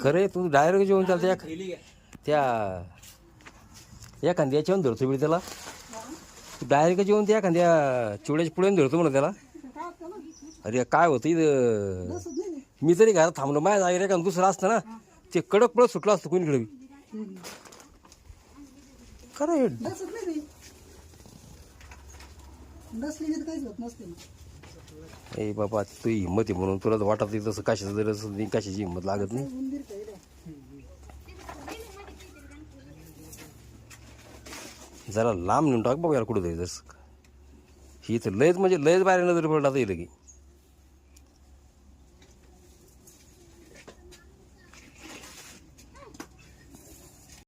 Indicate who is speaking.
Speaker 1: खरे तू डायरेक्ट जेवण चालतं त्या एखाद्या याच्यावर धरतो मी त्याला. तू डायरेक्ट जेवण त्या एखाद्या चिवड्याच्या पुढे धरतो म्हणा त्याला. अरे काय होतं इथं, मी तरी घरात थांबलो माझ्या जागेवर एखादं दुसरं असतं ना ते कडक पळत सुटलं असतं कोणीकडे बी. खरं ए बाबा तू हिंमत आहे म्हणून तुला वाटत नाही तसं कशाचं जर कशाची हिंमत लागत नाही. जरा लांब नेऊन टाक बघ यार कुठं तरी जसं ही तर लयच म्हणजे लयच बाहेर नजर पडला तर येईल की.